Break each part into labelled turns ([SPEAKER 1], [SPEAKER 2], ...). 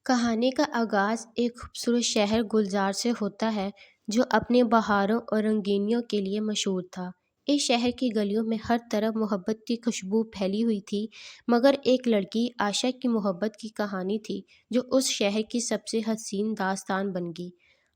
[SPEAKER 1] کہانی کا آغاز ایک خوبصورت شہر گلزار سے ہوتا ہے جو اپنے بہاروں اور رنگینیوں کے لیے مشہور تھا۔ اس شہر کی گلیوں میں ہر طرف محبت کی خوشبو پھیلی ہوئی تھی، مگر ایک لڑکی عائشہ کی محبت کی کہانی تھی جو اس شہر کی سب سے حسین داستان بن گئی۔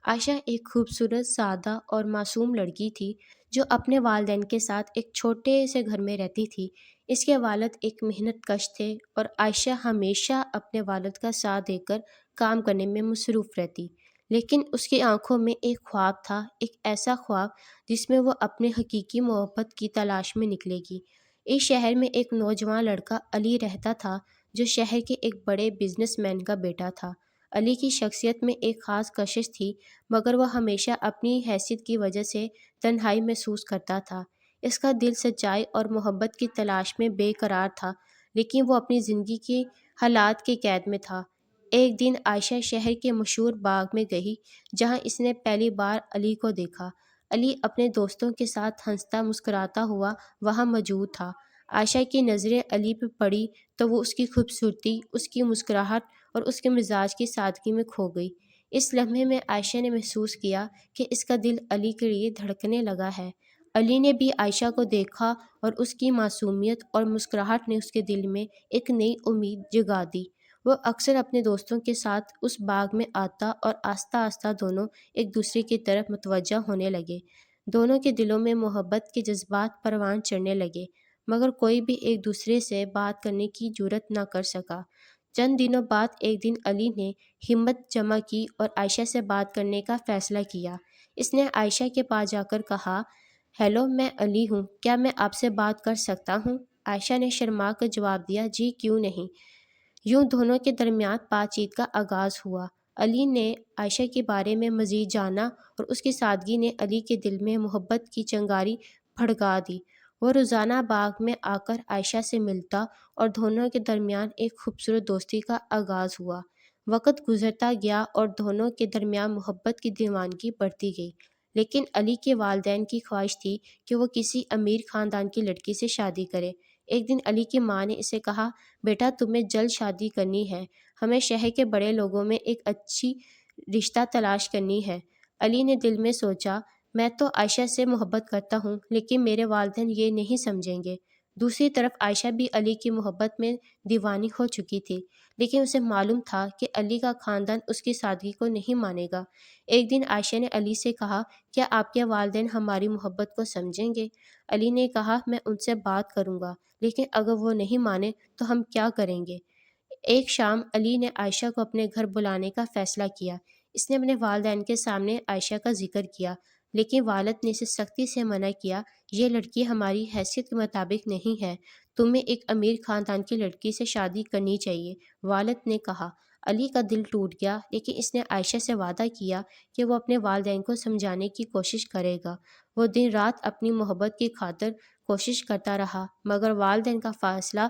[SPEAKER 1] عائشہ ایک خوبصورت، سادہ اور معصوم لڑکی تھی جو اپنے والدین کے ساتھ ایک چھوٹے سے گھر میں رہتی تھی۔ اس کے والد ایک محنت کش تھے اور عائشہ ہمیشہ اپنے والد کا ساتھ دے کر کام کرنے میں مصروف رہتی، لیکن اس کی آنکھوں میں ایک خواب تھا، ایک ایسا خواب جس میں وہ اپنے حقیقی محبت کی تلاش میں نکلے گی۔ اس شہر میں ایک نوجوان لڑکا علی رہتا تھا جو شہر کے ایک بڑے بزنس مین کا بیٹا تھا۔ علی کی شخصیت میں ایک خاص کشش تھی، مگر وہ ہمیشہ اپنی حیثیت کی وجہ سے تنہائی محسوس کرتا تھا۔ اس کا دل سچائی اور محبت کی تلاش میں بے قرار تھا، لیکن وہ اپنی زندگی کی حالات کے قید میں تھا۔ ایک دن عائشہ شہر کے مشہور باغ میں گئی جہاں اس نے پہلی بار علی کو دیکھا۔ علی اپنے دوستوں کے ساتھ ہنستا مسکراتا ہوا وہاں موجود تھا۔ عائشہ کی نظریں علی پہ پڑی تو وہ اس کی خوبصورتی، اس کی مسکراہٹ اور اس کے مزاج کی سادگی میں کھو گئی۔ اس لمحے میں عائشہ نے محسوس کیا کہ اس کا دل علی کے لیے دھڑکنے لگا ہے۔ علی نے بھی عائشہ کو دیکھا اور اس کی معصومیت اور مسکراہٹ نے اس کے دل میں ایک نئی امید جگا دی۔ وہ اکثر اپنے دوستوں کے ساتھ اس باغ میں آتا اور آہستہ آہستہ دونوں ایک دوسرے کی طرف متوجہ ہونے لگے۔ دونوں کے دلوں میں محبت کے جذبات پروان چڑھنے لگے، مگر کوئی بھی ایک دوسرے سے بات کرنے کی جرأت نہ کر سکا۔ چند دنوں بعد ایک دن علی نے ہمت جمع کی اور عائشہ سے بات کرنے کا فیصلہ کیا۔ اس نے عائشہ کے پاس جا کر کہا، ہیلو، میں علی ہوں، کیا میں آپ سے بات کر سکتا ہوں؟ عائشہ نے شرما کر جواب دیا، جی کیوں نہیں۔ یوں دونوں کے درمیان بات چیت کا آغاز ہوا۔ علی نے عائشہ کے بارے میں مزید جانا اور اس کی سادگی نے علی کے دل میں محبت کی چنگاری بھڑکا دی۔ وہ روزانہ باغ میں آ کر عائشہ سے ملتا اور دونوں کے درمیان ایک خوبصورت دوستی کا آغاز ہوا۔ وقت گزرتا گیا اور دونوں کے درمیان محبت کی دیوانگی بڑھتی گئی، لیکن علی کے والدین کی خواہش تھی کہ وہ کسی امیر خاندان کی لڑکی سے شادی کرے۔ ایک دن علی کی ماں نے اسے کہا، بیٹا تمہیں جلد شادی کرنی ہے، ہمیں شہر کے بڑے لوگوں میں ایک اچھی رشتہ تلاش کرنی ہے۔ علی نے دل میں سوچا، میں تو عائشہ سے محبت کرتا ہوں، لیکن میرے والدین یہ نہیں سمجھیں گے۔ دوسری طرف عائشہ بھی علی کی محبت میں دیوانی ہو چکی تھی، لیکن اسے معلوم تھا کہ علی کا خاندان اس کی سادگی کو نہیں مانے گا۔ ایک دن عائشہ نے علی سے کہا، کیا آپ کے والدین ہماری محبت کو سمجھیں گے؟ علی نے کہا، میں ان سے بات کروں گا، لیکن اگر وہ نہیں مانے تو ہم کیا کریں گے؟ ایک شام علی نے عائشہ کو اپنے گھر بلانے کا فیصلہ کیا۔ اس نے اپنے والدین کے سامنے عائشہ کا ذکر کیا، لیکن والد نے اسے سختی سے منع کیا، یہ لڑکی ہماری حیثیت کے مطابق نہیں ہے، تمہیں ایک امیر خاندان کی لڑکی سے شادی کرنی چاہیے، والد نے کہا۔ علی کا دل ٹوٹ گیا، لیکن اس نے عائشہ سے وعدہ کیا کہ وہ اپنے والدین کو سمجھانے کی کوشش کرے گا۔ وہ دن رات اپنی محبت کی خاطر کوشش کرتا رہا، مگر والدین کا فیصلہ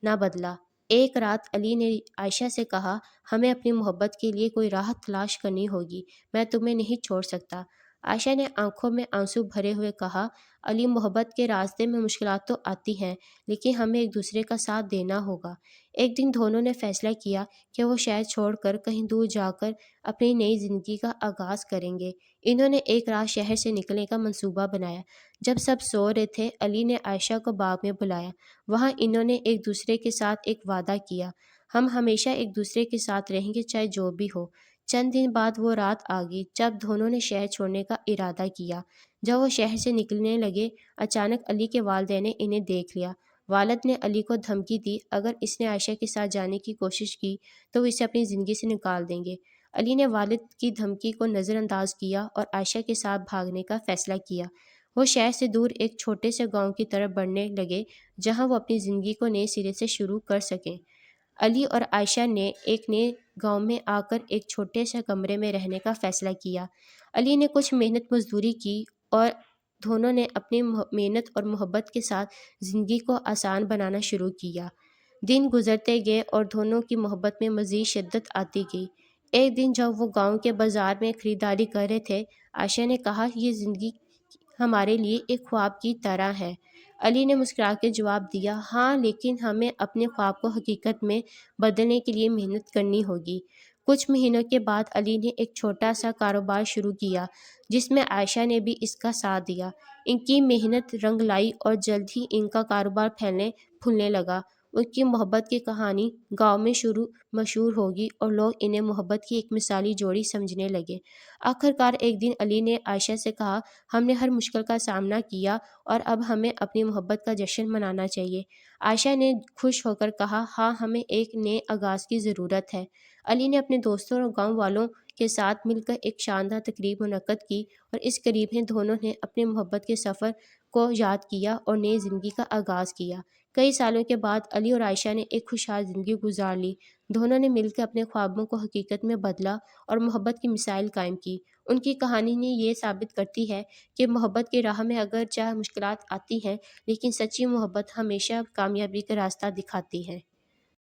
[SPEAKER 1] نہ بدلا۔ ایک رات علی نے عائشہ سے کہا، ہمیں اپنی محبت کے لیے کوئی راہ تلاش کرنی ہوگی، میں تمہیں نہیں چھوڑ سکتا۔ عائشہ نے آنکھوں میں آنسو بھرے ہوئے کہا، علی محبت کے راستے میں مشکلات تو آتی ہیں، لیکن ہمیں ایک دوسرے کا ساتھ دینا ہوگا۔ ایک دن دونوں نے فیصلہ کیا کہ وہ شہر چھوڑ کر کہیں دور جا کر اپنی نئی زندگی کا آغاز کریں گے۔ انہوں نے ایک رات شہر سے نکلنے کا منصوبہ بنایا۔ جب سب سو رہے تھے، علی نے عائشہ کو باغ میں بلایا۔ وہاں انہوں نے ایک دوسرے کے ساتھ ایک وعدہ کیا، ہم ہمیشہ ایک دوسرے کے ساتھ رہیں گے چاہے جو بھی ہو۔ چند دن بعد وہ رات آ گئی جب دونوں نے شہر چھوڑنے کا ارادہ کیا۔ جب وہ شہر سے نکلنے لگے، اچانک علی کے والدین نے انہیں دیکھ لیا۔ والد نے علی کو دھمکی دی، اگر اس نے عائشہ کے ساتھ جانے کی کوشش کی تو وہ اسے اپنی زندگی سے نکال دیں گے۔ علی نے والد کی دھمکی کو نظر انداز کیا اور عائشہ کے ساتھ بھاگنے کا فیصلہ کیا۔ وہ شہر سے دور ایک چھوٹے سے گاؤں کی طرف بڑھنے لگے جہاں وہ اپنی زندگی کو نئے سرے سے شروع کر سکیں۔ علی اور عائشہ نے ایک نئے گاؤں میں آ کر ایک چھوٹے سے کمرے میں رہنے کا فیصلہ کیا۔ علی نے کچھ محنت مزدوری کی اور دونوں نے اپنی محنت اور محبت کے ساتھ زندگی کو آسان بنانا شروع کیا۔ دن گزرتے گئے اور دونوں کی محبت میں مزید شدت آتی گئی۔ ایک دن جب وہ گاؤں کے بازار میں خریداری کر رہے تھے، عائشہ نے کہا، یہ زندگی ہمارے لیے ایک خواب کی طرح ہے۔ علی نے مسکرا کے جواب دیا، ہاں، لیکن ہمیں اپنے خواب کو حقیقت میں بدلنے کے لیے محنت کرنی ہوگی۔ کچھ مہینوں کے بعد علی نے ایک چھوٹا سا کاروبار شروع کیا جس میں عائشہ نے بھی اس کا ساتھ دیا۔ ان کی محنت رنگ لائی اور جلد ہی ان کا کاروبار پھیلنے پھولنے لگا۔ ان کی محبت کی کہانی گاؤں میں مشہور ہوگی اور لوگ انہیں محبت کی ایک مثالی جوڑی سمجھنے لگے۔ آخر کار ایک دن علی نے عائشہ سے کہا، ہم نے ہر مشکل کا سامنا کیا اور اب ہمیں اپنی محبت کا جشن منانا چاہیے۔ عائشہ نے خوش ہو کر کہا، ہاں، ہمیں ایک نئے آغاز کی ضرورت ہے۔ علی نے اپنے دوستوں اور گاؤں والوں کے ساتھ مل کر ایک شاندار تقریب منعقد کی اور اس قریب میں دونوں نے اپنے محبت کے سفر کو یاد کیا اور نئی زندگی کا آغاز کیا۔ کئی سالوں کے بعد علی اور عائشہ نے ایک خوشحال زندگی گزار لی۔ دونوں نے مل کر اپنے خوابوں کو حقیقت میں بدلا اور محبت کی مثال قائم کی۔ ان کی کہانی نے یہ ثابت کرتی ہے کہ محبت کی راہ میں اگرچہ مشکلات آتی ہیں، لیکن سچی محبت ہمیشہ کامیابی کا راستہ دکھاتی ہے۔